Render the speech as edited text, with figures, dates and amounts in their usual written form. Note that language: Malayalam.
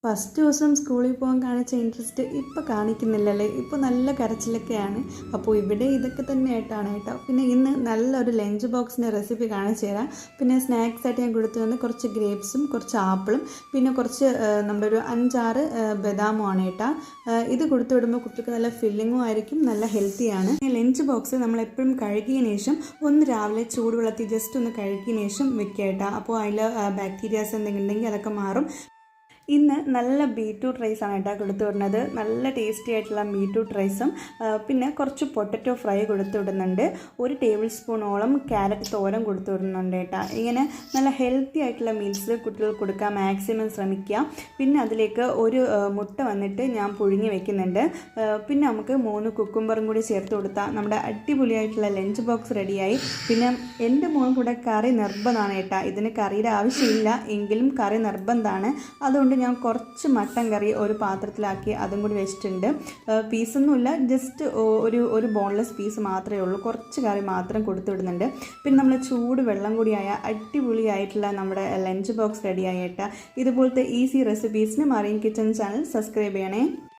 ഫസ്റ്റ് ദിവസം സ്കൂളിൽ പോകാൻ കാണിച്ച ഇൻട്രസ്റ്റ് ഇപ്പോൾ കാണിക്കുന്നില്ലല്ലേ. ഇപ്പോൾ നല്ല കരച്ചിലൊക്കെയാണ്. അപ്പോൾ ഇവിടെ ഇതൊക്കെ തന്നെയായിട്ടാണ് കേട്ടോ. പിന്നെ ഇന്ന് നല്ലൊരു ലഞ്ച് ബോക്സിൻ്റെ റെസിപ്പി കാണിച്ചു തരാം. പിന്നെ സ്നാക്സ് ആയിട്ട് ഞാൻ കൊടുത്തു വന്ന് കുറച്ച് ഗ്രേപ്സും കുറച്ച് ആപ്പിളും പിന്നെ കുറച്ച് നമ്മുടെ ഒരു 5-6 ബദാമുമാണ് കേട്ടോ. ഇത് കൊടുത്തു വിടുമ്പോൾ കുട്ടിക്ക് നല്ല ഫില്ലിങ്ങും ആയിരിക്കും, നല്ല ഹെൽത്തിയാണ്. ലഞ്ച് ബോക്സ് നമ്മളെപ്പോഴും കഴുകിയതിന് ശേഷം ഒന്ന് രാവിലെ ചൂടുവെള്ളത്തിൽ ജസ്റ്റ് ഒന്ന് കഴുകിയതിന് ശേഷം വെക്കുക കേട്ടോ. അപ്പോൾ അതിൽ ബാക്ടീരിയാസ് എന്തെങ്കിലും ഉണ്ടെങ്കിൽ അതൊക്കെ മാറും. ഇന്ന് നല്ല ബീറ്റ്റൂട്ട് റൈസാണ് കേട്ടോ കൊടുത്തു വിടുന്നത്. നല്ല ടേസ്റ്റി ആയിട്ടുള്ള ബീറ്റ്റൂട്ട് റൈസും പിന്നെ കുറച്ച് പൊട്ടറ്റോ ഫ്രൈ കൊടുത്തു വിടുന്നുണ്ട്. 1 ടേബിൾ സ്പൂണോളം ക്യാരറ്റ് തോരൻ കൊടുത്തു വിടുന്നുണ്ട് കേട്ടോ. ഇങ്ങനെ നല്ല ഹെൽത്തി ആയിട്ടുള്ള മീൽസ് കുട്ടികൾക്ക് കൊടുക്കാൻ മാക്സിമം ശ്രമിക്കുക. പിന്നെ അതിലേക്ക് ഒരു മുട്ട വന്നിട്ട് ഞാൻ പുഴുങ്ങി വെക്കുന്നുണ്ട്. പിന്നെ നമുക്ക് 3 കുക്കുംബറും കൂടി ചേർത്ത് കൊടുത്താൽ നമ്മുടെ അടിപൊളിയായിട്ടുള്ള ലഞ്ച് ബോക്സ് റെഡിയായി. പിന്നെ എൻ്റെ മോൻ കൂടെ കറി നിർബന്ധമാണ് കേട്ടോ. ഇതിന് കറിയുടെ ആവശ്യമില്ല എങ്കിലും കറി നിർബന്ധമാണ്. അതുകൊണ്ട് ഞാൻ കുറച്ച് മട്ടൻ കറി ഒരു പാത്രത്തിലാക്കി അതും കൂടി വെച്ചിട്ടുണ്ട്. പീസൊന്നുമില്ല, ജസ്റ്റ് ഒരു ബോൺലെസ് പീസ് മാത്രമേ ഉള്ളൂ. കുറച്ച് കറി മാത്രം കൊടുത്തു വിടുന്നുണ്ട്. പിന്നെ നമ്മൾ ചൂട് വെള്ളം കൂടിയായ അടിപൊളിയായിട്ടുള്ള നമ്മുടെ ലഞ്ച് ബോക്സ് റെഡി ആയിട്ട് ഇതുപോലത്തെ ഈസി റെസിപ്പീസിന് മറിയം കിച്ചൺ ചാനൽ സബ്സ്ക്രൈബ് ചെയ്യണേ.